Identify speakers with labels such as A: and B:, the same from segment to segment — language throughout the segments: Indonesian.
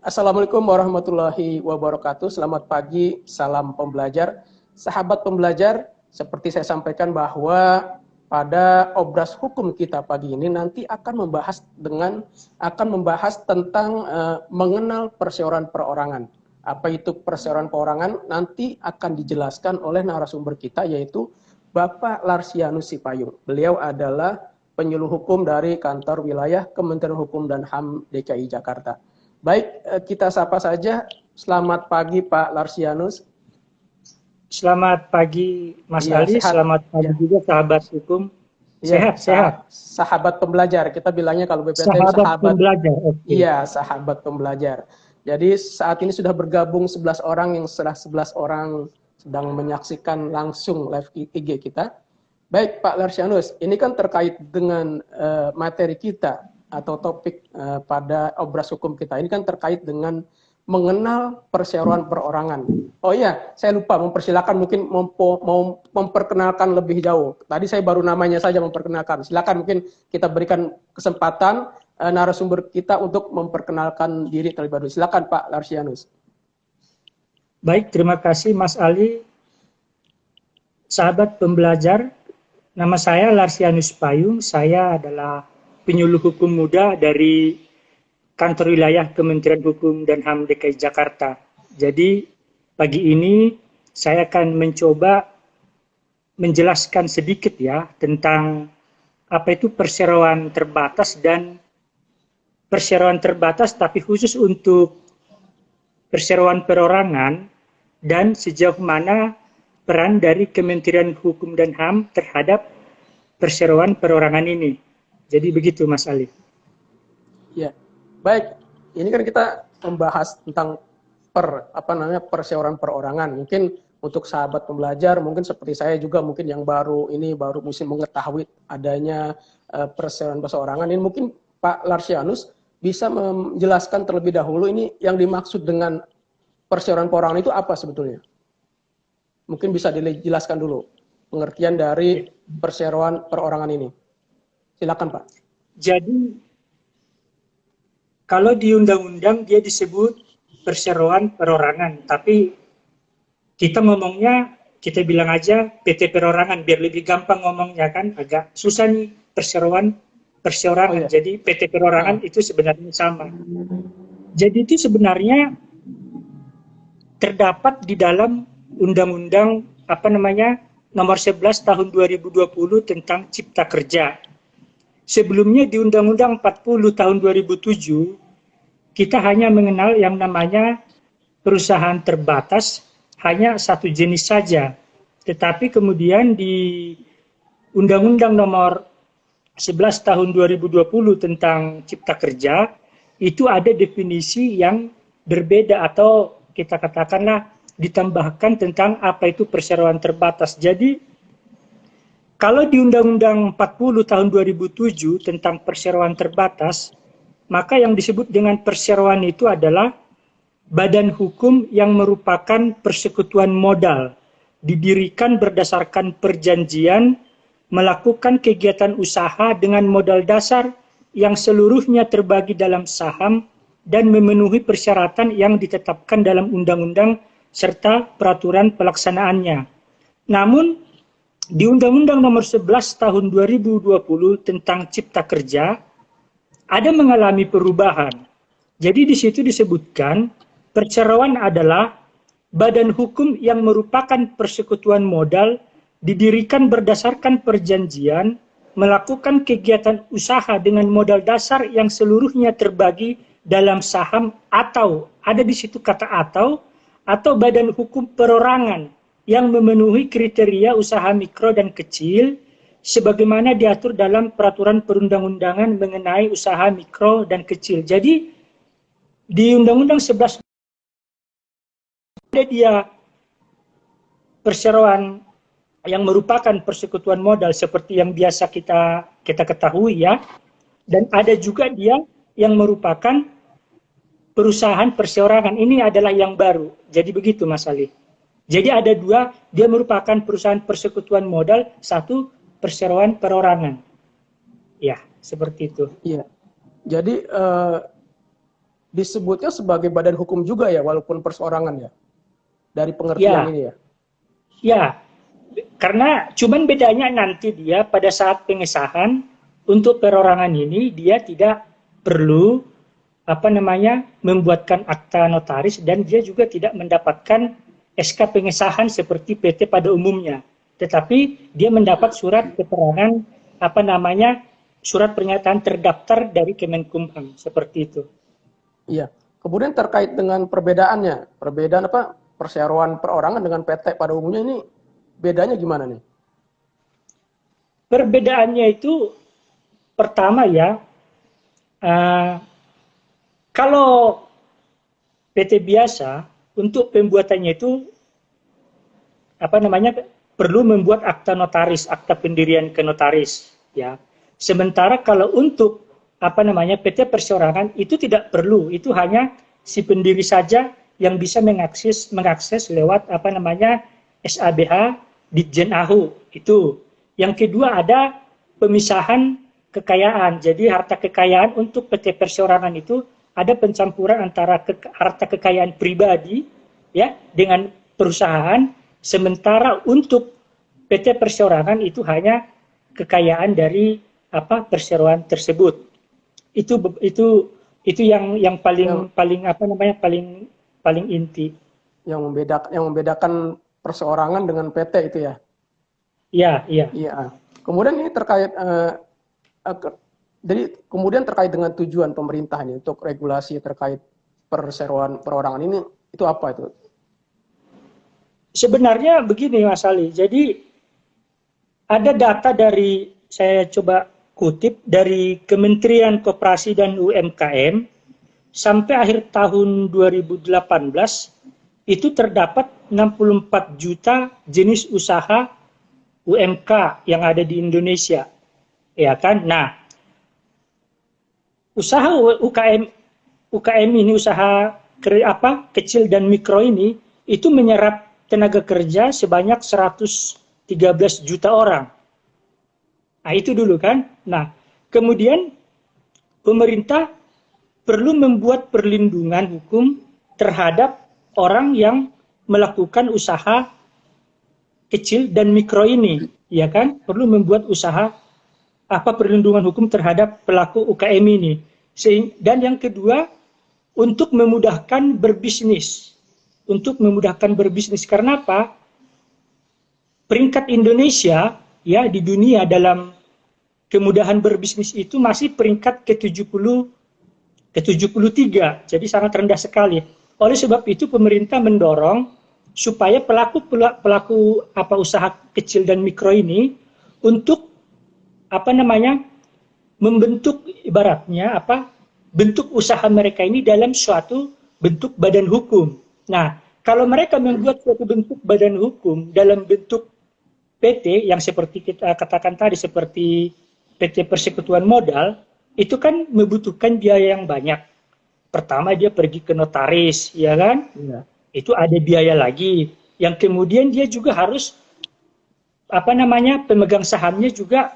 A: Assalamualaikum warahmatullahi wabarakatuh. Selamat pagi, salam pembelajar. Sahabat pembelajar, seperti saya sampaikan bahwa pada obras hukum kita pagi ini nanti akan membahas tentang mengenal perseorangan perorangan. Apa itu perseorangan perorangan? Nanti akan dijelaskan oleh narasumber kita, yaitu Bapak Larsianus Sipayung. Beliau adalah penyuluh hukum dari Kantor Wilayah Kementerian Hukum dan HAM DKI Jakarta. Baik, kita sapa saja. Selamat pagi Pak Larsianus.
B: Selamat pagi Mas
A: Ya,
B: Ali,
A: sehat.
B: selamat pagi juga sahabat hukum.
A: Ya,
B: Sehat.
A: sahabat pembelajar. Kita bilangnya kalau BPT
B: Sahabat pembelajar, oke.
A: Iya, sahabat pembelajar. Jadi saat ini sudah bergabung 11 orang yang setelah 11 orang sedang menyaksikan langsung live IG kita. Baik Pak Larsianus, ini kan terkait dengan materi kita atau topik pada obras hukum kita. Ini kan terkait dengan mengenal perseroan perorangan. Oh iya, saya lupa mempersilakan, mungkin mau memperkenalkan lebih jauh. Tadi saya baru namanya saja memperkenalkan. Silakan, mungkin kita berikan kesempatan narasumber kita untuk memperkenalkan diri terlebih dahulu. Silakan Pak Larsianus.
B: Baik, terima kasih Mas Ali. Sahabat pembelajar, nama saya Larsianus Payung. Saya adalah penyuluh hukum muda dari Kantor Wilayah Kementerian Hukum dan HAM DKI Jakarta. Jadi pagi ini saya akan mencoba menjelaskan sedikit ya tentang apa itu perseroan terbatas dan perseroan terbatas tapi khusus untuk perseroan perorangan dan sejauh mana peran dari Kementerian Hukum dan HAM terhadap perseroan perorangan ini. Jadi begitu Mas Ali.
A: Ya, baik. Ini kan kita membahas tentang perseorangan perorangan. Mungkin untuk sahabat pembelajar, mungkin seperti saya juga mungkin yang baru mesti mengetahui adanya perseorangan perorangan. Ini mungkin Pak Larsianus bisa menjelaskan terlebih dahulu ini yang dimaksud dengan perseorangan perorangan itu apa sebetulnya? Mungkin bisa dijelaskan dulu pengertian dari perseroan perorangan ini. Silakan Pak.
B: Jadi kalau di undang-undang dia disebut perseroan perorangan, tapi kita ngomongnya kita bilang aja PT perorangan biar lebih gampang ngomongnya kan, agak susah nih perseroan. Oh, iya. Jadi PT perorangan itu sebenarnya sama. Jadi itu sebenarnya terdapat di dalam undang-undang nomor 11 tahun 2020 tentang Cipta Kerja. Sebelumnya di Undang-Undang 40 tahun 2007, kita hanya mengenal yang namanya perusahaan terbatas, hanya satu jenis saja. Tetapi kemudian di Undang-Undang nomor 11 tahun 2020 tentang Cipta Kerja, itu ada definisi yang berbeda atau kita katakanlah ditambahkan tentang apa itu perseroan terbatas. Jadi kalau di Undang-Undang 40 tahun 2007 tentang perseroan terbatas, maka yang disebut dengan perseroan itu adalah badan hukum yang merupakan persekutuan modal, didirikan berdasarkan perjanjian, melakukan kegiatan usaha dengan modal dasar yang seluruhnya terbagi dalam saham dan memenuhi persyaratan yang ditetapkan dalam undang-undang serta peraturan pelaksanaannya. Namun, di Undang-Undang nomor 11 tahun 2020 tentang Cipta Kerja ada mengalami perubahan. Jadi di situ disebutkan perseroan adalah badan hukum yang merupakan persekutuan modal didirikan berdasarkan perjanjian, melakukan kegiatan usaha dengan modal dasar yang seluruhnya terbagi dalam saham atau ada di situ kata atau badan hukum perorangan yang memenuhi kriteria usaha mikro dan kecil sebagaimana diatur dalam peraturan perundang-undangan mengenai usaha mikro dan kecil. Jadi di Undang-Undang 11 ada dia perseroan yang merupakan persekutuan modal seperti yang biasa kita ketahui ya. Dan ada juga dia yang merupakan perusahaan perseorangan. Ini adalah yang baru. Jadi begitu Mas Ali. Jadi ada dua, dia merupakan perusahaan persekutuan modal, satu perseroan perorangan. Ya, seperti itu.
A: Iya. Jadi disebutnya sebagai badan hukum juga ya, walaupun perseorangan ya, dari pengertian ini ya.
B: Ya, karena cuman bedanya nanti dia pada saat pengesahan untuk perorangan ini dia tidak perlu membuatkan akta notaris, dan dia juga tidak mendapatkan SK pengesahan seperti PT pada umumnya, tetapi dia mendapat surat keterangan surat pernyataan terdaftar dari Kemenkumham seperti itu.
A: Iya. Kemudian terkait dengan perbedaan perseroan perorangan dengan PT pada umumnya, ini bedanya gimana nih?
B: Perbedaannya itu pertama ya, kalau PT biasa untuk pembuatannya itu perlu membuat akta notaris, akta pendirian ke notaris ya. Sementara kalau untuk PT perseorangan itu tidak perlu, itu hanya si pendiri saja yang bisa mengakses lewat SABH Ditjen AHU itu. Yang kedua ada pemisahan kekayaan. Jadi harta kekayaan untuk PT perseorangan itu ada pencampuran antara harta kekayaan pribadi ya dengan perusahaan, sementara untuk PT perseorangan itu hanya kekayaan dari perseroan tersebut. Itu yang paling inti.
A: Yang membedakan perseorangan dengan PT itu ya.
B: Iya.
A: Kemudian ini terkait kemudian terkait dengan tujuan pemerintah ini untuk regulasi terkait perseroan perorangan ini, itu apa itu?
B: Sebenarnya begini Mas Ali. Jadi ada data dari, saya coba kutip dari Kementerian Koperasi dan UMKM, sampai akhir tahun 2018 itu terdapat 64 juta jenis usaha UMK yang ada di Indonesia, ya kan? Nah, usaha UKM ini, usaha kecil dan mikro ini, itu menyerap tenaga kerja sebanyak 113 juta orang. Nah, itu dulu kan. Nah, kemudian pemerintah perlu membuat perlindungan hukum terhadap orang yang melakukan usaha kecil dan mikro ini, ya kan? Perlu membuat perlindungan hukum terhadap pelaku UKM ini. Dan yang kedua, untuk memudahkan berbisnis. Karena apa? Peringkat Indonesia ya di dunia dalam kemudahan berbisnis itu masih peringkat ke-73, jadi sangat rendah sekali. Oleh sebab itu pemerintah mendorong supaya pelaku usaha kecil dan mikro ini untuk membentuk ibaratnya bentuk usaha mereka ini dalam suatu bentuk badan hukum. Nah, kalau mereka membuat suatu bentuk badan hukum dalam bentuk PT yang seperti kita katakan tadi, seperti PT Persekutuan Modal, itu kan membutuhkan biaya yang banyak. Pertama dia pergi ke notaris, ya kan?
A: Iya.
B: Itu ada biaya lagi. Yang kemudian dia juga harus pemegang sahamnya juga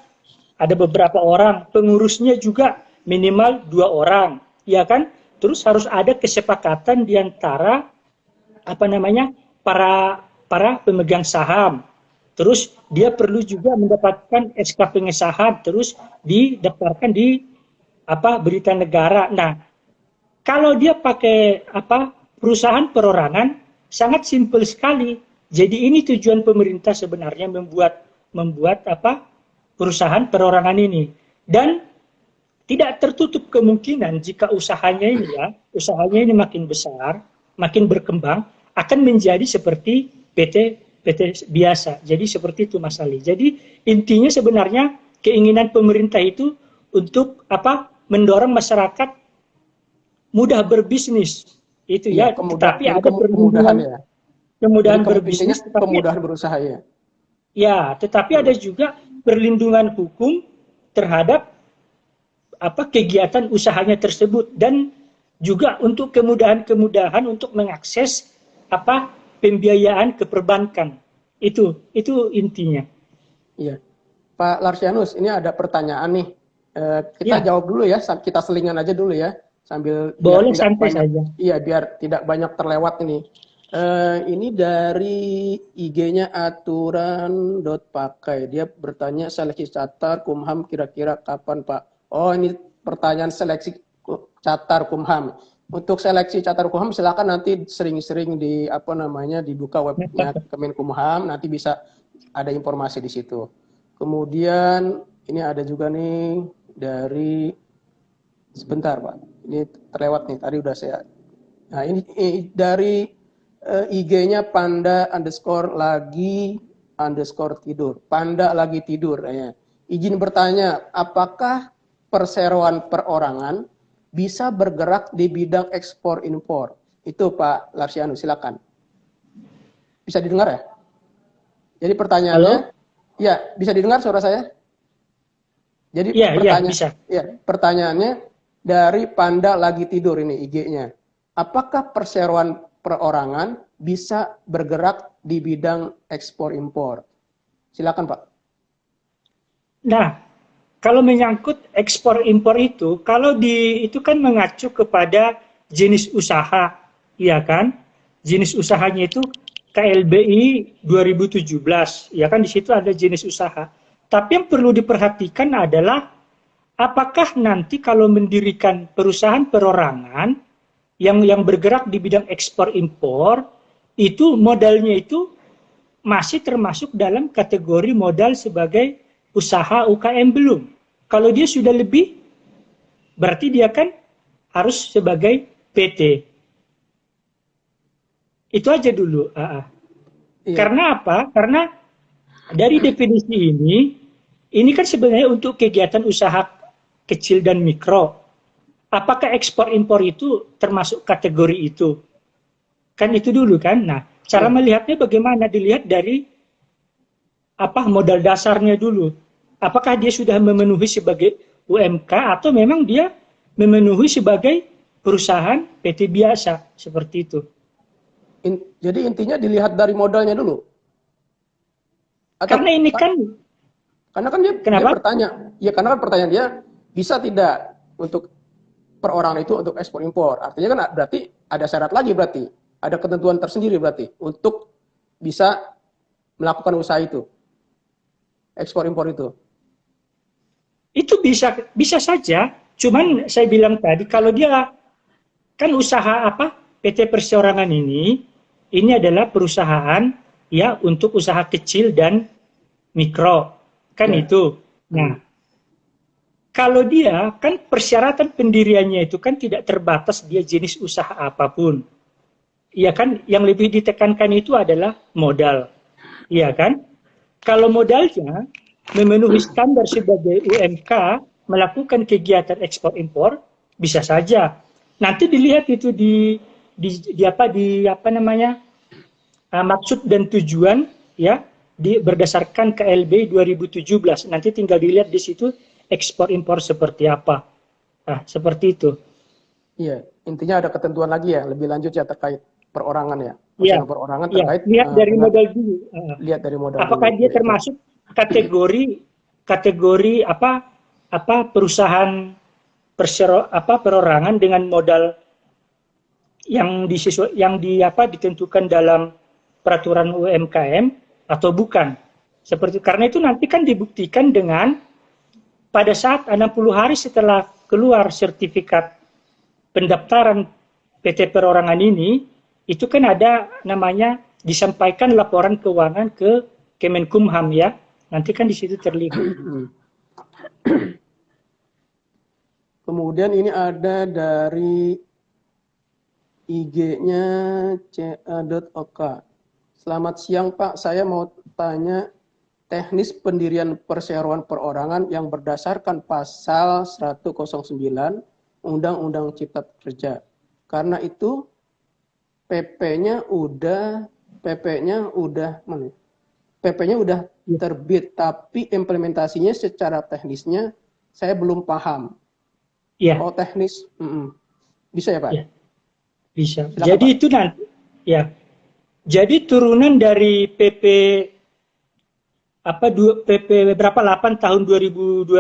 B: ada beberapa orang, pengurusnya juga minimal 2 orang, ya kan? Terus harus ada kesepakatan di antara para pemegang saham. Terus dia perlu juga mendapatkan SK pengesahan, terus didaftarkan di berita negara. Nah, kalau dia pakai perusahaan perorangan, sangat simpel sekali. Jadi ini tujuan pemerintah sebenarnya membuat perusahaan perorangan ini. Dan tidak tertutup kemungkinan jika usahanya ini makin besar, makin berkembang, akan menjadi seperti PT biasa. Jadi seperti itu Mas Ali. Jadi intinya sebenarnya keinginan pemerintah itu untuk mendorong masyarakat mudah berbisnis. Itu ya, tetapi ada kemudahan berbisnis,
A: kemudahan berusaha ya.
B: Ya, tetapi ada juga perlindungan hukum terhadap kegiatan usahanya tersebut, dan juga untuk kemudahan untuk mengakses pembiayaan ke perbankan. Itu intinya.
A: Iya. Pak Larsianus, ini ada pertanyaan nih. Kita jawab dulu ya, kita selingan aja dulu ya. sambil biar
B: Boleh
A: tidak
B: santai
A: banyak,
B: saja.
A: iya biar tidak banyak terlewat ini. Ini dari IG-nya aturan dot pakai. Dia bertanya seleksi Catar Kumham kira-kira kapan Pak? Oh ini pertanyaan seleksi Catar Kumham. Untuk seleksi Catar Kumham silakan nanti sering-sering dibuka webnya Kemenkumham, nanti bisa ada informasi di situ. Kemudian ini ada juga nih dari sebentar Pak. Ini terlewat nih, tadi udah saya. Nah ini dari IG-nya panda underscore lagi underscore tidur. Panda lagi tidur. Ya. Izin bertanya, apakah perseroan perorangan bisa bergerak di bidang ekspor impor? Itu Pak Larsianu, silakan. Bisa didengar ya? Jadi pertanyaannya,
B: Halo?
A: ya bisa didengar suara saya? Jadi
B: Iya, iya, bisa.
A: pertanyaannya dari Panda lagi tidur ini IG-nya. Apakah perseroan perorangan bisa bergerak di bidang ekspor impor? Silakan Pak.
B: Nah, kalau menyangkut ekspor impor itu, itu kan mengacu kepada jenis usaha, ya kan? Jenis usahanya itu KLBI 2017, ya kan di situ ada jenis usaha. Tapi yang perlu diperhatikan adalah apakah nanti kalau mendirikan perusahaan perorangan yang bergerak di bidang ekspor impor itu modalnya itu masih termasuk dalam kategori modal sebagai usaha UKM belum. Kalau dia sudah lebih, berarti dia kan harus sebagai PT. Itu aja dulu.
A: Iya.
B: Karena apa? Karena dari definisi ini kan sebenarnya untuk kegiatan usaha kecil dan mikro. Apakah ekspor impor itu termasuk kategori itu? Kan itu dulu kan. Nah, cara melihatnya bagaimana? Dilihat dari apa modal dasarnya dulu. Apakah dia sudah memenuhi sebagai UMK atau memang dia memenuhi sebagai perusahaan PT biasa seperti itu.
A: Jadi intinya dilihat dari modalnya dulu. Atau,
B: Karena ini kan
A: karena kan dia bertanya, ya karena kan pertanyaan dia bisa tidak untuk perorangan itu untuk ekspor impor. Artinya kan berarti ada syarat lagi berarti, ada ketentuan tersendiri berarti untuk bisa melakukan usaha itu, ekspor impor itu.
B: Itu bisa saja. Cuman saya bilang tadi kalau dia kan usaha apa PT Perseorangan ini adalah perusahaan ya untuk usaha kecil dan mikro kan
A: Ya.
B: itu. Nah, kalau dia kan persyaratan pendiriannya itu kan tidak terbatas dia jenis usaha apapun. Iya kan, yang lebih ditekankan itu adalah modal. Iya kan? Kalau modalnya memenuhi standar sebagai UMK melakukan kegiatan ekspor impor bisa saja. Nanti dilihat itu di apa namanya maksud dan tujuan ya berdasarkan KLB 2017. Nanti tinggal dilihat di situ ekspor impor seperti apa. Nah, seperti itu.
A: Iya, intinya ada ketentuan lagi ya, lebih lanjut ya terkait perorangan ya.
B: Iya.
A: Perorangan
B: Ya,
A: terkait
B: lihat dari
A: dengan,
B: modal dulu.
A: lihat dari modal
B: Apakah
A: dulu.
B: dia
A: Ya, itu.
B: termasuk kategori apa perusahaan perorangan dengan modal yang ditentukan dalam peraturan UMKM atau bukan. Seperti karena itu nanti kan dibuktikan dengan pada saat 60 hari setelah keluar sertifikat pendaftaran PT Perorangan ini, itu kan ada namanya disampaikan laporan keuangan ke Kemenkumham ya. Nanti kan di situ terlihat.
A: Kemudian ini ada dari IG-nya ca.ok. Selamat siang Pak, saya mau tanya teknis pendirian perseroan perorangan yang berdasarkan pasal 109 Undang-Undang Cipta Kerja. Karena itu PP-nya udah terbit, tapi implementasinya secara teknisnya saya belum paham.
B: Ya.
A: Oh teknis, bisa ya Pak?
B: Ya. Bisa.
A: Silakan,
B: jadi
A: Pak.
B: itu nanti ya. Jadi turunan dari PP berapa 8 tahun 2021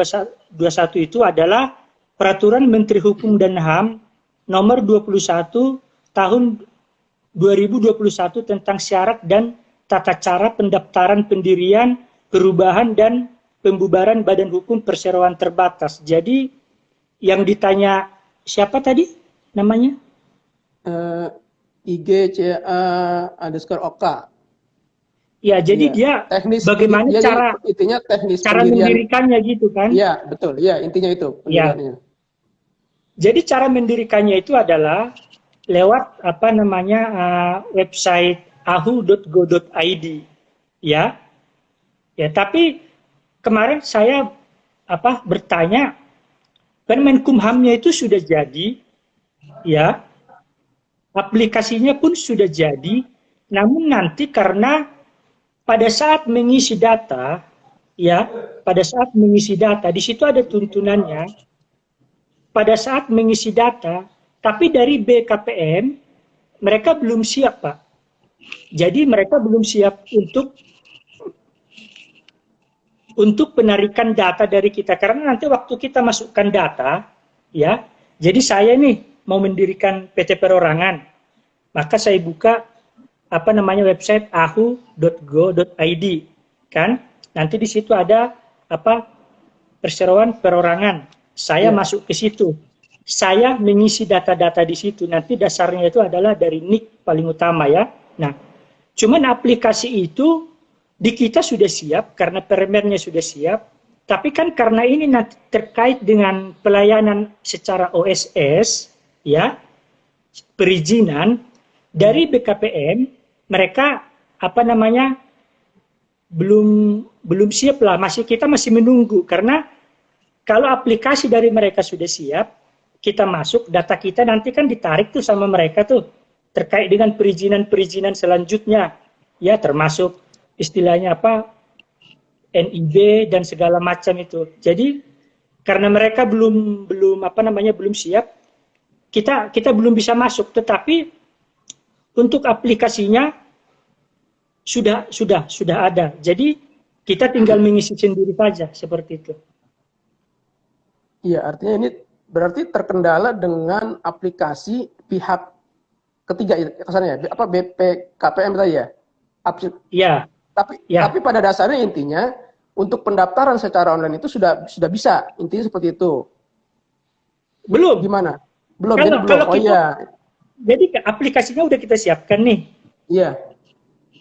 B: itu adalah peraturan Menteri Hukum dan HAM nomor 21 tahun 2021 tentang syarat dan tata cara pendaftaran, pendirian, perubahan, dan pembubaran badan hukum perseroan terbatas. Jadi yang ditanya siapa tadi namanya?
A: IGCA_OK.
B: Ya, jadi
A: Iya.
B: dia
A: Teknis,
B: bagaimana
A: dia
B: cara
A: intinya teknis
B: cara
A: pendirian.
B: mendirikannya gitu kan?
A: Iya, betul. Iya, intinya itu
B: Ya.
A: pendiriannya.
B: Jadi cara mendirikannya itu adalah lewat apa namanya website ahu.go.id, ya. Ya, tapi kemarin saya bertanya, kan Menkumhamnya itu sudah jadi, ya, aplikasinya pun sudah jadi, namun nanti karena pada saat mengisi data, ya, pada saat mengisi data di situ ada tuntunannya. Pada saat mengisi data, tapi dari BKPM mereka belum siap, Pak. Jadi mereka belum siap untuk penarikan data dari kita karena nanti waktu kita masukkan data, ya. Jadi saya nih mau mendirikan PT Perorangan, maka saya buka website ahu.go.id, kan? Nanti di situ ada perseroan perorangan. Saya masuk ke situ. Saya mengisi data-data di situ. Nanti dasarnya itu adalah dari NIK paling utama, ya. Nah, cuman aplikasi itu di kita sudah siap karena permennya sudah siap. Tapi kan karena ini nanti terkait dengan pelayanan secara OSS, ya, perizinan dari BKPM, mereka belum siap lah. Kita masih menunggu karena kalau aplikasi dari mereka sudah siap, kita masuk, data kita nanti kan ditarik tuh sama mereka tuh terkait dengan perizinan-perizinan selanjutnya, ya, termasuk istilahnya NIB dan segala macam itu. Jadi karena mereka belum siap, kita belum bisa masuk. Tetapi untuk aplikasinya sudah ada. Jadi kita tinggal mengisi sendiri saja seperti itu.
A: Iya, artinya ini berarti terkendala dengan aplikasi pihak ketiga, kesannya BPKPM tadi ya?
B: Iya.
A: Tapi pada dasarnya intinya untuk pendaftaran secara online itu sudah bisa, intinya seperti itu.
B: Belum.
A: Gimana? Belum.
B: Jadi aplikasinya udah kita siapkan nih.
A: Iya.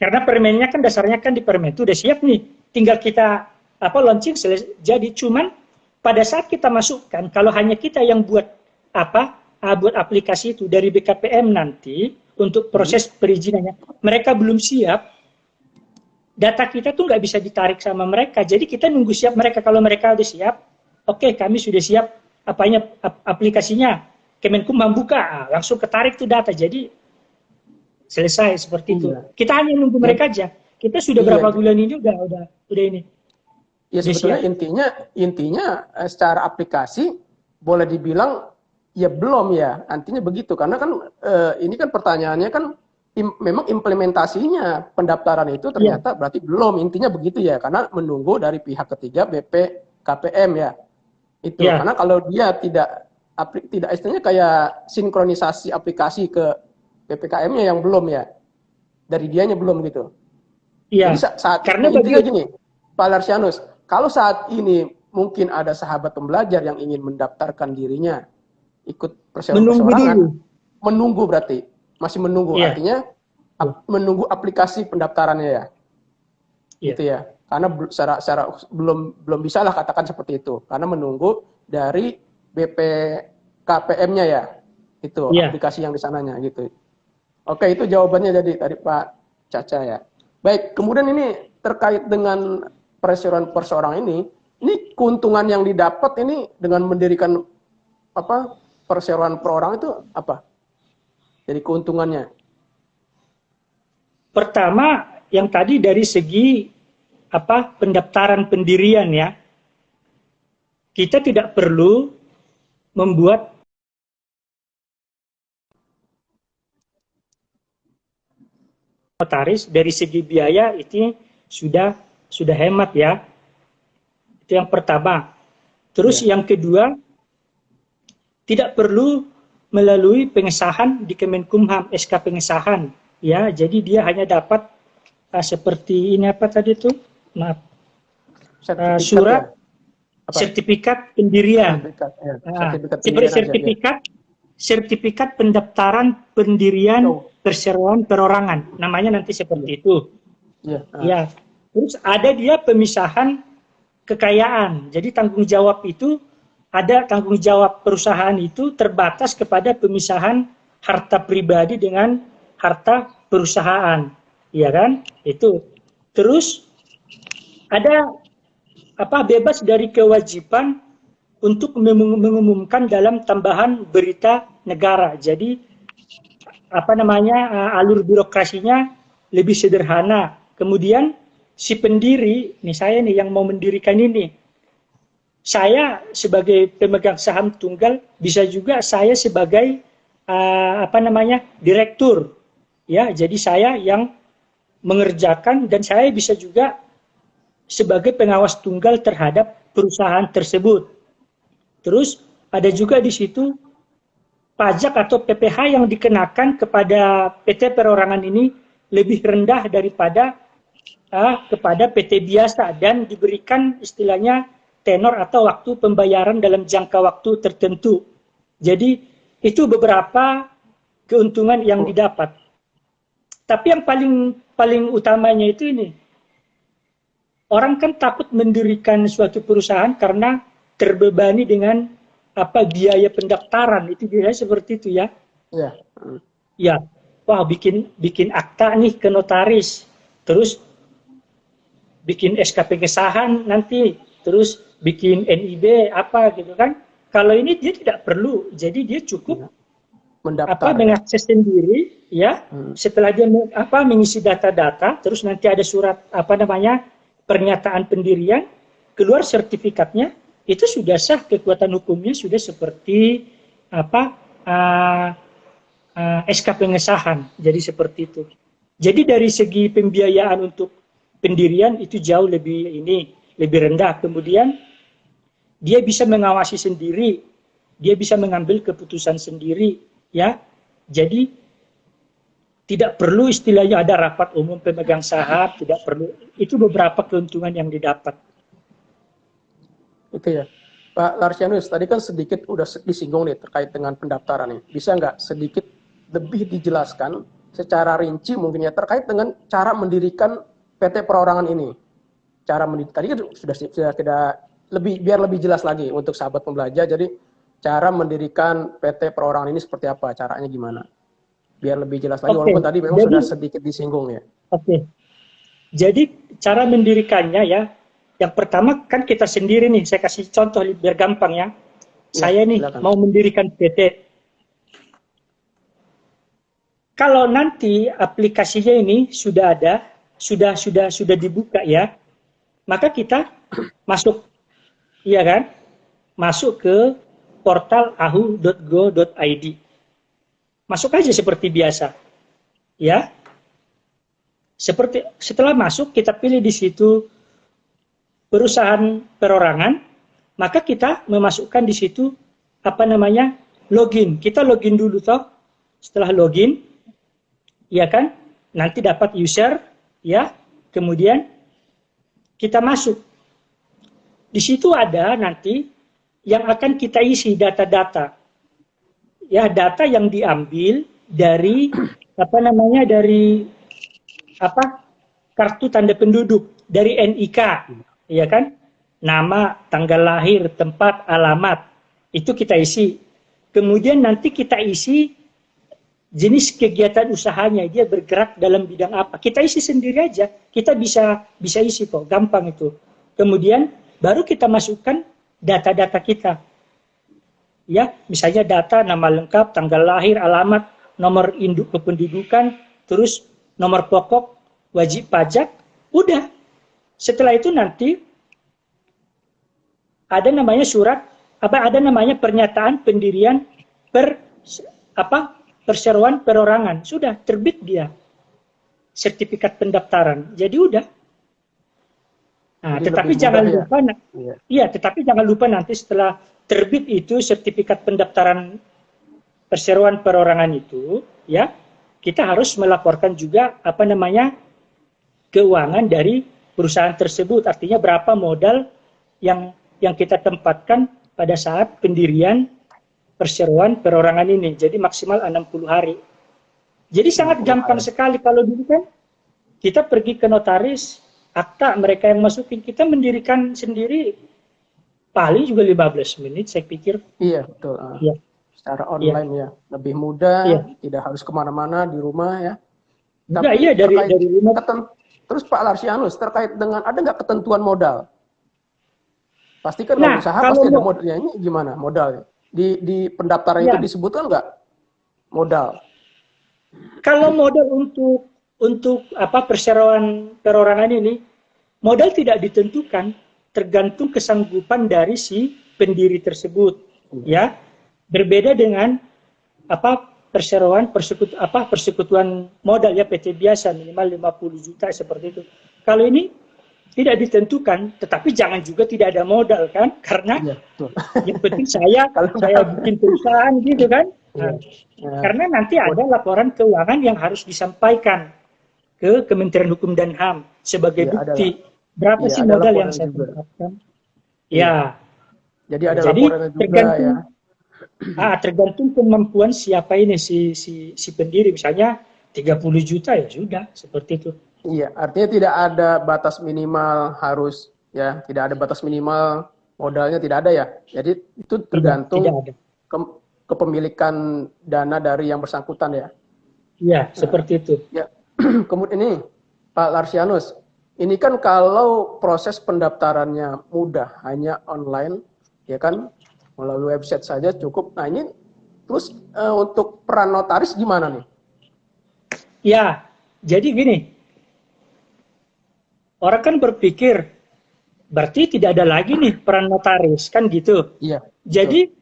B: Karena permennya kan dasarnya kan di permen itu udah siap nih. Tinggal kita launching jadi cuman pada saat kita masukkan, kalau hanya kita yang buat aplikasi itu dari BKPM nanti untuk proses perizinannya, mereka belum siap, data kita tuh nggak bisa ditarik sama mereka. Jadi kita nunggu siap mereka. Kalau mereka udah siap, oke, kami sudah siap aplikasinya. Kemenkumham buka, langsung ketarik tuh data. Jadi selesai seperti itu. Kita hanya nunggu mereka aja. Kita sudah berapa bulan ini udah ini.
A: Ya sebetulnya intinya secara aplikasi boleh dibilang ya belum ya, artinya begitu karena kan ini kan pertanyaannya kan memang implementasinya pendaftaran itu ternyata berarti belum, intinya begitu ya, karena menunggu dari pihak ketiga BPKPM ya itu karena kalau dia tidak istilahnya kayak sinkronisasi aplikasi ke BPKM-nya yang belum ya, dari dianya belum gitu. Jadi saat karena intinya gini Pak Larsianus, kalau saat ini mungkin ada sahabat pembelajar yang ingin mendaftarkan dirinya ikut perseorangan, menunggu berarti masih menunggu, artinya menunggu aplikasi pendaftarannya ya, gitu ya. Karena secara belum bisa lah katakan seperti itu, karena menunggu dari BPKPM-nya ya, itu aplikasi yang di sananya gitu. Oke, itu jawabannya dari Pak Caca ya. Baik, kemudian ini terkait dengan perseroan ini keuntungan yang didapat ini dengan mendirikan perseroan perorangan itu apa? Jadi keuntungannya?
B: Pertama, yang tadi dari segi pendaftaran pendirian ya, kita tidak perlu membuat notaris. Dari segi biaya itu sudah hemat ya. Itu yang pertama. Terus yang kedua, tidak perlu melalui pengesahan di Kemenkumham, SK pengesahan. Ya, jadi dia hanya dapat seperti ini apa tadi itu? Maaf,
A: Sertifikat
B: surat
A: ya? Apa?
B: sertifikat pendirian.
A: Sertifikat, ya.
B: Nah,
A: Sertifikat
B: seperti
A: pendirian aja, ya.
B: sertifikat pendaftaran pendirian
A: Oh,
B: perseroan perorangan. Namanya nanti
A: iya.
B: seperti itu.
A: Iya.
B: Ya. Terus ada dia pemisahan kekayaan. Jadi tanggung jawab itu ada tanggung jawab perusahaan itu terbatas kepada pemisahan harta pribadi dengan harta perusahaan. Iya kan? Itu. Terus ada bebas dari kewajiban untuk mengumumkan dalam tambahan berita negara. Jadi alur birokrasinya lebih sederhana. Kemudian si pendiri, nih saya nih yang mau mendirikan ini, saya sebagai pemegang saham tunggal, bisa juga saya sebagai direktur, ya. Jadi saya yang mengerjakan dan saya bisa juga sebagai pengawas tunggal terhadap perusahaan tersebut. Terus ada juga di situ pajak atau PPh yang dikenakan kepada PT perorangan ini lebih rendah daripada kepada PT biasa dan diberikan istilahnya tenor atau waktu pembayaran dalam jangka waktu tertentu. Jadi itu beberapa keuntungan yang didapat. Tapi yang paling utamanya itu ini, orang kan takut mendirikan suatu perusahaan karena terbebani dengan biaya pendaftaran, itu biasanya seperti itu ya.
A: Iya.
B: Ya, wah bikin akta nih ke notaris, terus bikin SK pengesahan nanti, terus bikin NIB apa gitu kan. Kalau ini dia tidak perlu, jadi dia cukup
A: Mendaftar,
B: mengakses sendiri ya. Setelah dia mengisi data-data, terus nanti ada surat pernyataan pendirian, keluar sertifikatnya, itu sudah sah, kekuatan hukumnya sudah seperti SK pengesahan. Jadi seperti itu. Jadi dari segi pembiayaan untuk pendirian itu jauh lebih rendah. Kemudian dia bisa mengawasi sendiri, dia bisa mengambil keputusan sendiri, ya. Jadi tidak perlu istilahnya ada rapat umum pemegang saham, tidak perlu. Itu beberapa keuntungan yang didapat.
A: Itu ya. Pak Larsianus, tadi kan sedikit udah disinggung nih terkait dengan pendaftaran nih. Bisa nggak sedikit lebih dijelaskan secara rinci mungkin ya terkait dengan cara mendirikan PT perorangan ini? Cara mendirikan tadi kan sudah tidak biar lebih jelas lagi untuk sahabat pembelajar. Jadi cara mendirikan PT perorangan ini seperti apa? Caranya gimana? Biar lebih jelas lagi, walaupun tadi memang sudah sedikit disinggung ya.
B: Oke. Jadi cara mendirikannya ya, yang pertama kan kita sendiri nih, saya kasih contoh biar gampang ya. Saya nih silakan. Mau mendirikan PT. Kalau nanti aplikasinya ini sudah ada, sudah dibuka ya, maka kita masuk, iya kan? Masuk ke portal ahu.go.id. Masuk aja seperti biasa. Ya. Setelah masuk kita pilih di situ perusahaan perorangan, maka kita memasukkan di situ login. Kita login dulu toh. Setelah login, ya kan? Nanti dapat user, ya. Kemudian kita masuk. Di situ ada nanti yang akan kita isi data-data. Ya, data yang diambil dari kartu tanda penduduk, dari NIK, ya kan? Nama, tanggal lahir, tempat, alamat, itu kita isi. Kemudian nanti kita isi jenis kegiatan usahanya, dia bergerak dalam bidang apa. Kita isi sendiri aja, kita bisa isi kok, gampang itu. Kemudian baru kita masukkan data-data kita. Ya, misalnya data nama lengkap, tanggal lahir, alamat, nomor induk kependudukan, terus nomor pokok, wajib pajak, udah. Setelah itu nanti ada namanya pernyataan pendirian perseroan perorangan, sudah terbit dia sertifikat pendaftaran. Jadi udah. Nah, tetapi jangan lupa, tetapi jangan lupa nanti setelah terbit itu sertifikat pendaftaran perseroan perorangan itu, ya, kita harus melaporkan juga apa namanya keuangan dari perusahaan tersebut. Artinya berapa modal yang kita tempatkan pada saat pendirian perseroan perorangan ini. Jadi maksimal 60 hari. Jadi sangat gampang sekali. Kalau dulu kan kita pergi ke notaris, akta mereka yang masukin, kita mendirikan sendiri paling juga 15 menit saya pikir.
A: Iya, betul.
B: Ya.
A: Secara online ya, lebih mudah, tidak harus kemana-mana di rumah ya.
B: Tapi iya dari rumah.
A: Terus Pak Larsianus, terkait dengan ada nggak ketentuan modal? Pasti kan kalau usaha pasti ada modalnya. Ini gimana modalnya? Di pendaftaran itu disebutkan nggak modal?
B: Kalau modal untuk apa perseroan perorangan ini, modal tidak ditentukan, tergantung kesanggupan dari si pendiri tersebut, ya. Berbeda dengan apa persekutuan modal ya PT biasa minimal 50 juta seperti itu. Kalau ini tidak ditentukan, tetapi jangan juga tidak ada modal kan, karena yang penting saya bikin perusahaan gitu kan. Karena nanti ada laporan keuangan yang harus disampaikan ke Kementerian Hukum dan HAM sebagai bukti berapa sih modal yang saya dapatkan. Ya.
A: Jadi ada laporan juga ya.
B: Tergantung kemampuan siapa ini si pendiri, misalnya 30 juta ya sudah seperti itu.
A: Iya, artinya tidak ada batas minimal harus ya, tidak ada batas minimal modalnya tidak ada ya. Jadi itu tergantung
B: tidak
A: kepemilikan dana dari yang bersangkutan ya.
B: Iya, seperti itu.
A: Ya. Kemudian ini Pak Larsianus, ini kan kalau proses pendaftarannya mudah, hanya online, ya kan, melalui website saja cukup. Nah ini terus untuk peran notaris gimana nih?
B: Ya, jadi gini, orang kan berpikir berarti tidak ada lagi nih peran notaris kan gitu.
A: Iya.
B: Jadi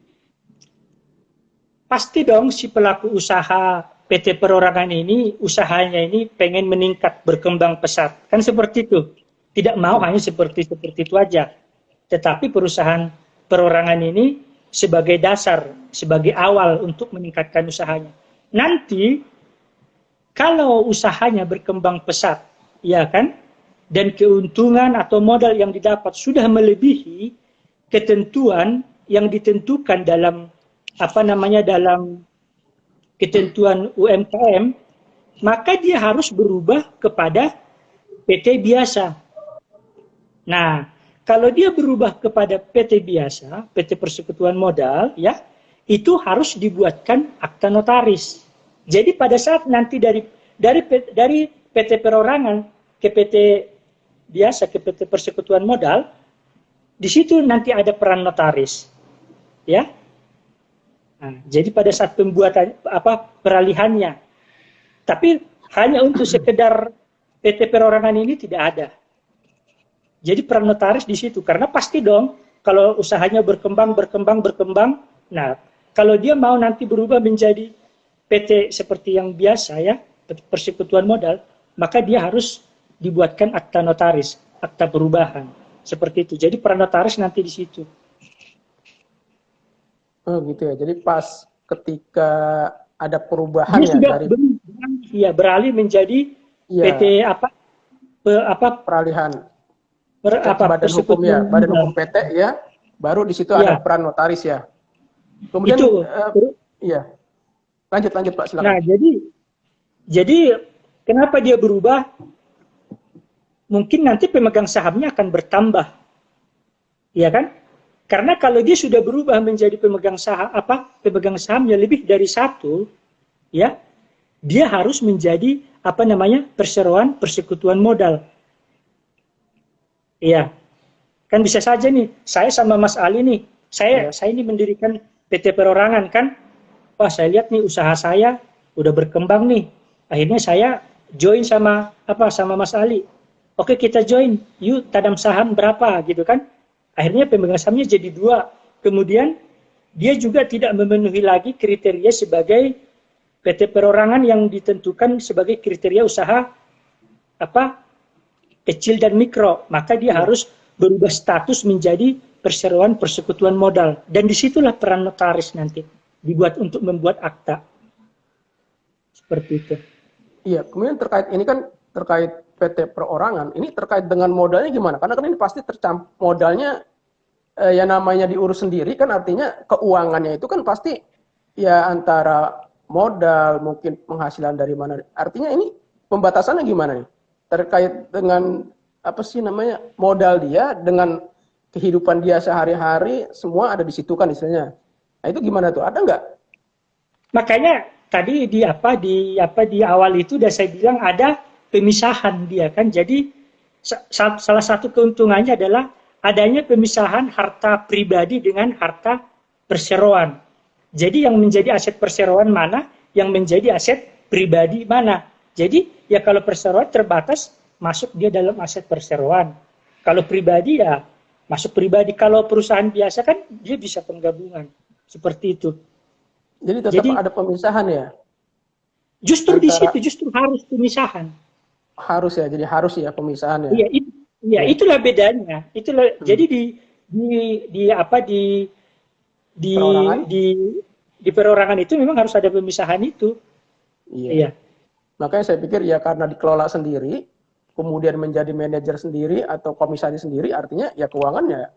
B: pasti dong si pelaku usaha PT perorangan ini, usahanya ini pengen meningkat, berkembang pesat. Kan seperti itu. Tidak mau hanya seperti itu aja. Tetapi perusahaan perorangan ini sebagai dasar, sebagai awal untuk meningkatkan usahanya. Nanti kalau usahanya berkembang pesat, ya kan? Dan keuntungan atau modal yang didapat sudah melebihi ketentuan yang ditentukan dalam dalam ketentuan UMKM, maka dia harus berubah kepada PT biasa. Nah, kalau dia berubah kepada PT biasa, PT Persekutuan Modal, ya, itu harus dibuatkan akta notaris. Jadi pada saat nanti dari PT perorangan ke PT biasa ke PT Persekutuan Modal, di situ nanti ada peran notaris, ya. Nah, jadi pada saat pembuatan peralihannya, tapi hanya untuk sekedar PT perorangan ini tidak ada. Jadi peran notaris di situ, karena pasti dong kalau usahanya berkembang. Nah, kalau dia mau nanti berubah menjadi PT seperti yang biasa ya, Persekutuan Modal, maka dia harus dibuatkan akta notaris, akta perubahan, seperti itu. Jadi peran notaris nanti di situ.
A: Oh gitu ya. Jadi pas ketika ada perubahan ya dari
B: beralih menjadi PT
A: peralihan badan hukum ya, badan hukum PT ya, baru di situ ada peran notaris ya. Kemudian
B: itu,
A: lanjut Pak silakan.
B: Nah jadi kenapa dia berubah? Mungkin nanti pemegang sahamnya akan bertambah, ya kan? Karena kalau dia sudah berubah menjadi pemegang sahamnya lebih dari satu, ya, dia harus menjadi perseroan persekutuan modal. Iya, kan bisa saja nih, saya sama Mas Ali nih, saya ini mendirikan PT Perorangan kan, wah saya lihat nih usaha saya udah berkembang nih, akhirnya saya join sama Mas Ali. Oke kita join, yuk tanam saham berapa gitu kan? Akhirnya pemegang sahamnya jadi 2. Kemudian dia juga tidak memenuhi lagi kriteria sebagai PT perorangan yang ditentukan sebagai kriteria usaha kecil dan mikro. Maka dia harus berubah status menjadi perseroan persekutuan modal. Dan disitulah peran notaris nanti dibuat untuk membuat akta. Seperti itu.
A: Iya, kemudian terkait PT perorangan, ini terkait dengan modalnya gimana? Karena kan ini pasti modalnya yang namanya diurus sendiri kan, artinya keuangannya itu kan pasti ya antara modal, mungkin penghasilan dari mana. Artinya ini pembatasannya gimana nih? Terkait dengan apa sih namanya, modal dia dengan kehidupan dia sehari-hari, semua ada di situ kan istilahnya. Nah itu gimana tuh? Ada nggak?
B: Makanya tadi di awal itu udah saya bilang ada pemisahan dia kan. Jadi salah satu keuntungannya adalah adanya pemisahan harta pribadi dengan harta perseroan. Jadi yang menjadi aset perseroan mana, yang menjadi aset pribadi mana. Jadi ya kalau perseroan terbatas masuk dia dalam aset perseroan. Kalau pribadi ya masuk pribadi. Kalau perusahaan biasa kan dia bisa penggabungan. Seperti itu.
A: Jadi tetap ada pemisahan ya?
B: Justru di situ justru harus pemisahan.
A: Harus ya, jadi harus ya pemisahan ya.
B: Iya, itulah bedanya. Itulah jadi di perorangan itu memang harus ada pemisahan itu.
A: Iya. Makanya saya pikir ya karena dikelola sendiri, kemudian menjadi manajer sendiri atau komisaris sendiri, artinya ya keuangannya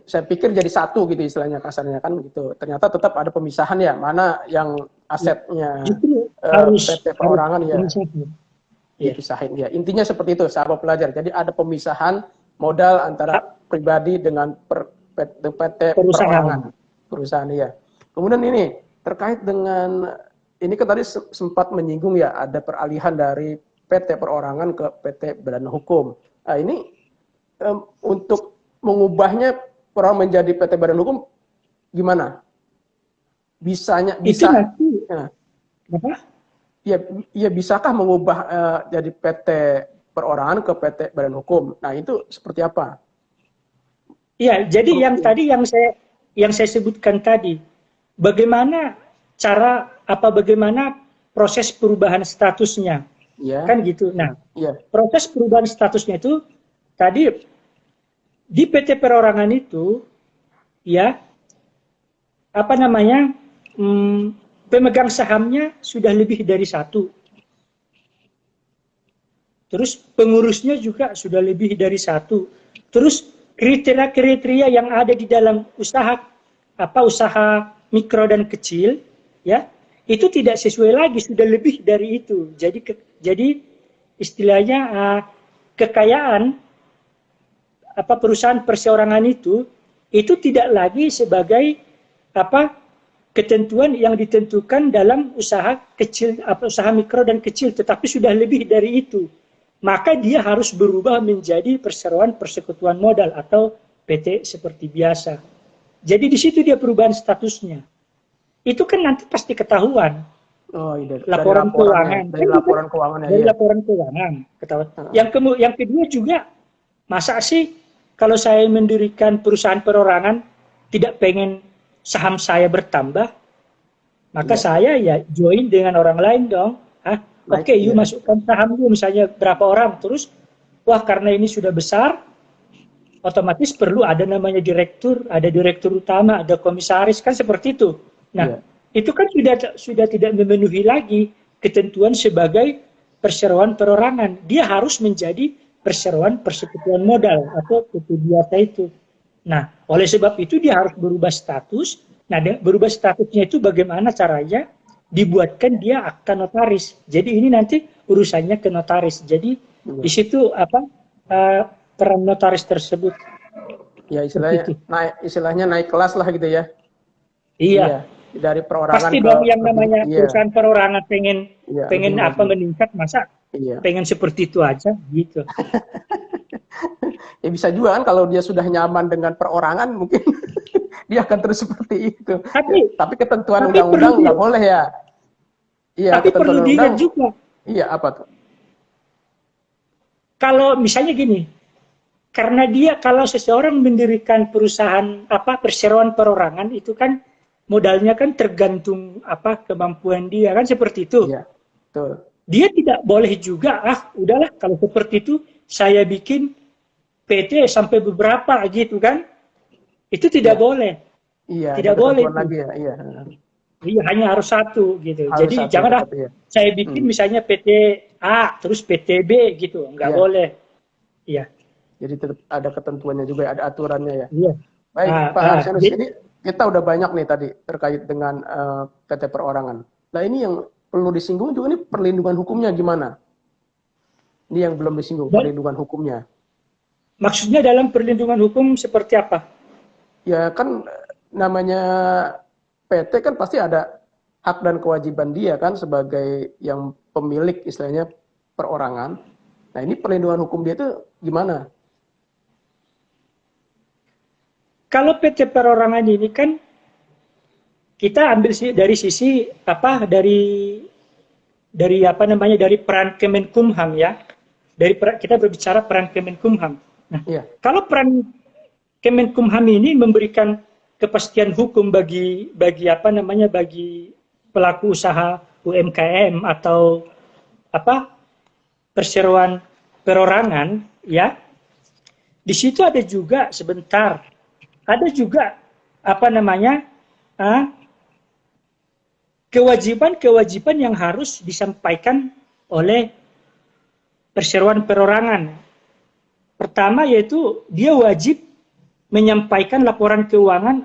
A: saya pikir jadi satu gitu istilahnya, kasarnya kan gitu. Ternyata tetap ada pemisahan ya, mana yang asetnya PT perorangan ya dipisahin ya. Intinya seperti itu sahabat pelajar. Jadi ada pemisahan modal antara pribadi dengan PT perusahaan ya. Kemudian ini terkait dengan ini kan tadi sempat menyinggung ya, ada peralihan dari PT perorangan ke PT Badan Hukum. Nah, ini untuk mengubahnya perorangan menjadi PT Badan Hukum gimana? Bisa
B: itu nanti
A: apa? Ya bisakah mengubah jadi PT perorangan ke PT Badan Hukum? Nah, itu seperti apa?
B: Iya, jadi yang tadi yang saya sebutkan tadi, bagaimana proses perubahan statusnya, kan gitu. Nah, proses perubahan statusnya itu tadi di PT perorangan itu, ya pemegang sahamnya sudah lebih dari satu. Terus pengurusnya juga sudah lebih dari satu. Terus kriteria-kriteria yang ada di dalam usaha mikro dan kecil, ya itu tidak sesuai lagi, sudah lebih dari itu. Jadi istilahnya kekayaan perusahaan perseorangan itu tidak lagi sebagai ketentuan yang ditentukan dalam usaha kecil, usaha mikro dan kecil, tetapi sudah lebih dari itu. Maka dia harus berubah menjadi perseroan persekutuan modal atau PT seperti biasa. Jadi di situ dia perubahan statusnya. Itu kan nanti pasti ketahuan. Laporan keuangan.
A: Dari laporan keuangan.
B: Dari laporan keuangan ketahuan. Yang kedua juga, masa sih kalau saya mendirikan perusahaan perorangan tidak pengen saham saya bertambah, maka saya ya join dengan orang lain dong. Oke, you masukkan saham lu misalnya berapa orang, terus wah karena ini sudah besar, otomatis perlu ada namanya direktur, ada direktur utama, ada komisaris, kan seperti itu. Nah, itu kan sudah tidak memenuhi lagi ketentuan sebagai perseroan perorangan. Dia harus menjadi perseroan persekutuan modal atau PT biasa itu. Nah, oleh sebab itu dia harus berubah status. Nah, berubah statusnya itu bagaimana caranya? Dibuatkan dia akta notaris. Jadi ini nanti urusannya ke notaris. Jadi di situ peran notaris tersebut.
A: Ya istilahnya naik kelas lah gitu ya.
B: Iya.
A: Dari perorangan
B: pasti dong yang namanya perusahaan perorangan pengen meningkat, masa pengen seperti itu aja gitu.
A: Ya bisa juga kan kalau dia sudah nyaman dengan perorangan mungkin dia akan terus seperti itu. Tapi ketentuan undang-undang nggak boleh ya. Iya,
B: tapi perlu diingat juga.
A: Iya, apa tuh?
B: Kalau misalnya gini, karena kalau seseorang mendirikan perusahaan perseroan perorangan itu kan modalnya kan tergantung kemampuan dia kan seperti itu.
A: Iya, betul.
B: Dia tidak boleh juga udahlah kalau seperti itu saya bikin PT sampai beberapa gitu kan. Itu tidak boleh.
A: Iya,
B: tidak boleh.
A: Lagi ya, iya.
B: Iya, hanya harus satu gitu.
A: Harus
B: Jadi
A: satu
B: janganlah
A: tetap ya.
B: saya bikin
A: Hmm.
B: misalnya PT A terus PT B gitu, nggak
A: Iya.
B: boleh. Iya,
A: Jadi tetap ada ketentuannya juga, ada aturannya ya.
B: iya.
A: Baik,
B: Ah,
A: Pak
B: ah,
A: Larsianus,
B: jadi
A: ini kita udah banyak nih tadi terkait dengan PT perorangan. Nah ini yang perlu disinggung juga nih perlindungan hukumnya gimana? Ini yang belum disinggung,
B: dan
A: perlindungan hukumnya.
B: maksudnya dalam perlindungan hukum seperti apa?
A: Ya kan namanya PT kan pasti ada hak dan kewajiban dia kan sebagai yang pemilik istilahnya perorangan. Nah ini perlindungan hukum dia itu gimana?
B: Kalau PT perorangan ini kan kita ambil dari sisi apa dari apa namanya dari peran Kemenkumham ya. Kita berbicara peran Kemenkumham. Nah,
A: Iya,
B: kalau peran Kemenkumham ini memberikan kepastian hukum bagi apa namanya bagi pelaku usaha UMKM atau apa perseroan perorangan ya. Di situ ada juga sebentar ada juga apa namanya kewajiban-kewajiban yang harus disampaikan oleh perseroan perorangan. Pertama yaitu dia wajib menyampaikan laporan keuangan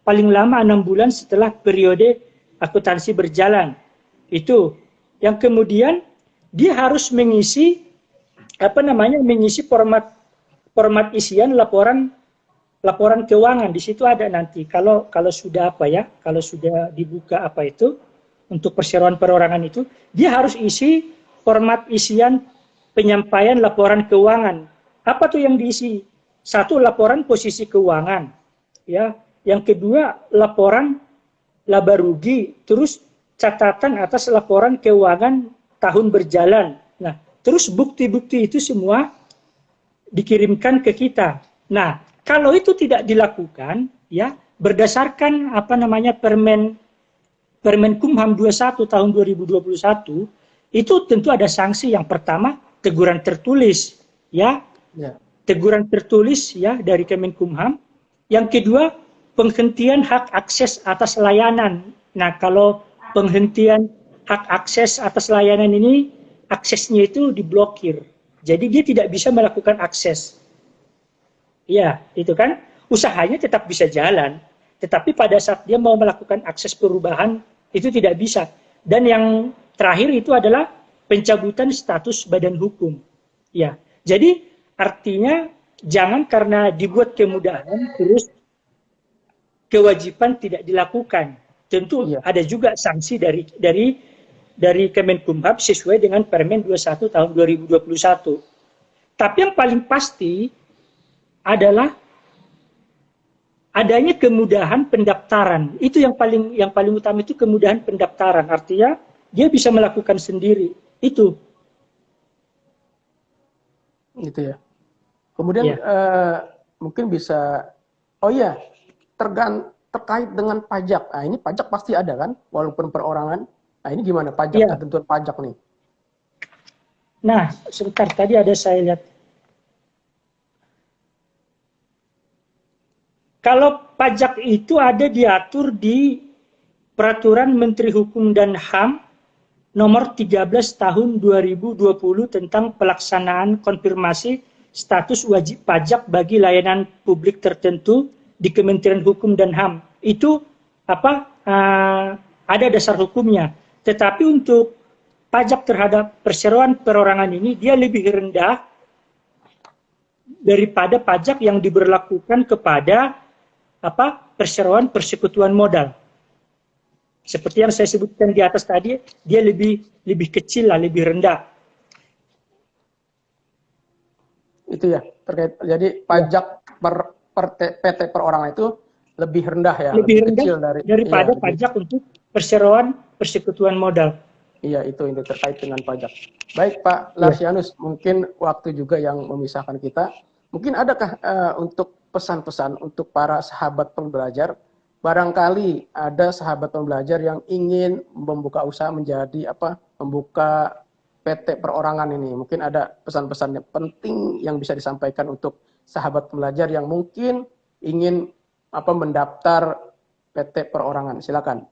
B: paling lama 6 bulan setelah periode akuntansi berjalan. Itu. Yang kemudian dia harus mengisi format isian laporan keuangan. Di situ ada nanti kalau sudah kalau sudah dibuka untuk perseroan perorangan itu, dia harus isi format isian penyampaian laporan keuangan. Apa tuh yang diisi? Satu, laporan posisi keuangan, ya. Yang kedua, laporan laba rugi, terus catatan atas laporan keuangan tahun berjalan. Nah, terus bukti-bukti itu semua dikirimkan ke kita. Nah, kalau itu tidak dilakukan, ya, berdasarkan Permenkumham 21 tahun 2021, itu tentu ada sanksi. Yang pertama, teguran tertulis, ya.
A: ya.
B: Teguran tertulis ya dari Kemenkumham. Yang kedua, penghentian hak akses atas layanan. Nah, kalau penghentian hak akses atas layanan ini, aksesnya itu diblokir. Jadi dia tidak bisa melakukan akses. Ya, itu kan usahanya tetap bisa jalan, tetapi pada saat dia mau melakukan akses perubahan itu tidak bisa. Dan yang terakhir itu adalah pencabutan status badan hukum. Ya, jadi artinya jangan karena dibuat kemudahan terus kewajiban tidak dilakukan. Tentu
A: Iya.
B: ada juga sanksi dari Kemenkumham sesuai dengan Permen 21 tahun 2021. Tapi yang paling pasti adalah adanya kemudahan pendaftaran. Itu yang paling utama, itu kemudahan pendaftaran. Artinya dia bisa melakukan sendiri. Itu.
A: Gitu ya. Kemudian
B: Ya.
A: mungkin bisa, oh ya, terkait dengan pajak. Nah ini pajak pasti ada kan, walaupun perorangan. Nah ini gimana pajak,
B: Ya.
A: ketentuan pajak nih?
B: Nah, sebentar tadi ada saya lihat. Kalau pajak itu ada diatur di Peraturan Menteri Hukum dan HAM nomor 13 tahun 2020 tentang pelaksanaan konfirmasi status wajib pajak bagi layanan publik tertentu di Kementerian Hukum dan HAM. Itu ada dasar hukumnya. Tetapi untuk pajak terhadap perseroan perorangan ini dia lebih rendah daripada pajak yang diberlakukan kepada perseroan persekutuan modal. Seperti yang saya sebutkan di atas tadi, dia lebih kecil lah, lebih rendah.
A: Itu ya, terkait. Jadi pajak PT perorangan itu lebih rendah ya,
B: Lebih rendah
A: kecil
B: daripada pajak untuk perseroan persekutuan modal.
A: Iya, itu terkait dengan pajak. Baik Pak Larsianus, mungkin waktu juga yang memisahkan kita. Mungkin adakah untuk pesan-pesan untuk para sahabat pembelajar? Barangkali ada sahabat pembelajar yang ingin membuka usaha membuka PT perorangan ini. Mungkin ada pesan-pesan yang penting yang bisa disampaikan untuk sahabat pembelajar yang mungkin ingin mendaftar PT perorangan. Silakan.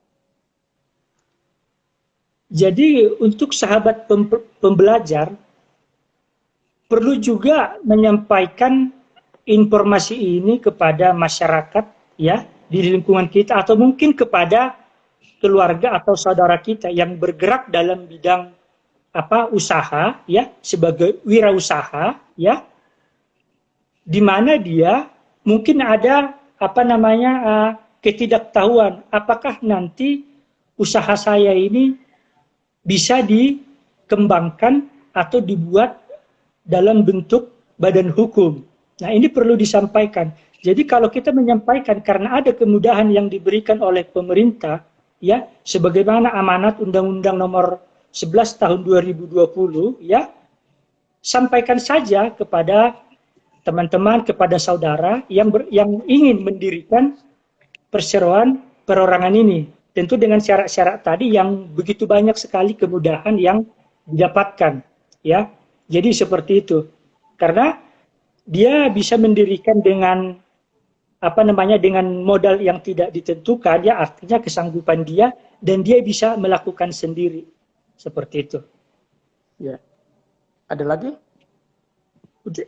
B: Jadi untuk sahabat pembelajar perlu juga menyampaikan informasi ini kepada masyarakat ya di lingkungan kita atau mungkin kepada keluarga atau saudara kita yang bergerak dalam bidang usaha ya sebagai wirausaha ya di mana dia mungkin ada ketidaktahuan apakah nanti usaha saya ini bisa dikembangkan atau dibuat dalam bentuk badan hukum. Nah, ini perlu disampaikan. Jadi kalau kita menyampaikan karena ada kemudahan yang diberikan oleh pemerintah, ya, sebagaimana amanat Undang-Undang Nomor 11 Tahun 2020, ya, sampaikan saja kepada teman-teman, kepada saudara yang ingin mendirikan perseroan perorangan ini. Tentu dengan syarat-syarat tadi yang begitu banyak sekali kemudahan yang didapatkan, ya. Jadi seperti itu. Karena dia bisa mendirikan dengan dengan modal yang tidak ditentukan, ya artinya kesanggupan dia dan dia bisa melakukan sendiri. Seperti itu.
A: Ya. Ada lagi?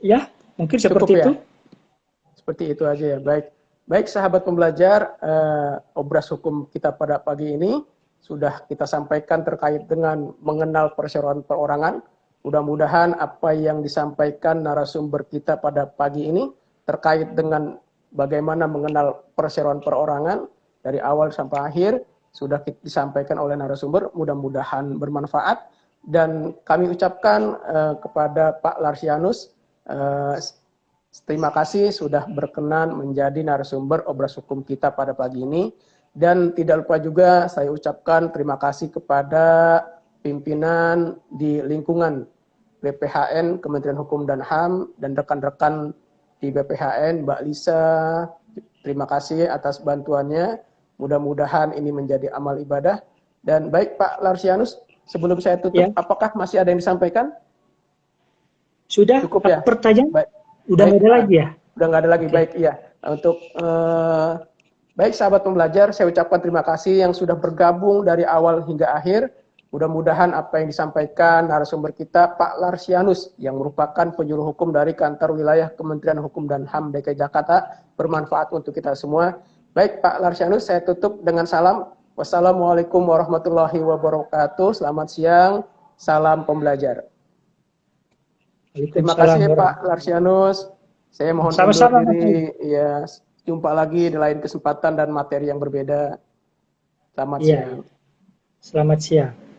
B: Ya, mungkin seperti
A: Cukup,
B: itu.
A: Ya? Seperti itu aja ya. Baik. Baik sahabat pembelajar, obras hukum kita pada pagi ini sudah kita sampaikan terkait dengan mengenal perseroan perorangan. Mudah-mudahan apa yang disampaikan narasumber kita pada pagi ini terkait dengan bagaimana mengenal perseroan perorangan dari awal sampai akhir sudah disampaikan oleh narasumber, mudah-mudahan bermanfaat. Dan kami ucapkan kepada Pak Larsianus, terima kasih sudah berkenan menjadi narasumber obras hukum kita pada pagi ini. Dan tidak lupa juga saya ucapkan terima kasih kepada pimpinan di lingkungan BPHN, Kementerian Hukum dan HAM, dan rekan-rekan di BPHN, Mbak Lisa, terima kasih atas bantuannya. Mudah-mudahan ini menjadi amal ibadah. Dan baik Pak Larsianus, sebelum saya tutup, apakah masih ada yang disampaikan?
B: Sudah,
A: cukup ya?
B: Pertanyaan?
A: Baik.
B: Udah nggak ada lagi ya?
A: Udah nggak ada lagi, baik iya. Untuk baik sahabat pembelajar, saya ucapkan terima kasih yang sudah bergabung dari awal hingga akhir. Mudah-mudahan apa yang disampaikan narasumber kita, Pak Larsianus, yang merupakan penyuluh hukum dari Kantor Wilayah Kementerian Hukum dan HAM DKI Jakarta, bermanfaat untuk kita semua. Baik Pak Larsianus, saya tutup dengan salam. Wassalamualaikum warahmatullahi wabarakatuh. Selamat siang, salam pembelajar. Terima kasih Pak Larsianus. Saya mohon undur diri. Ya, jumpa lagi di lain kesempatan dan materi yang berbeda. Selamat siang.
B: Selamat siang.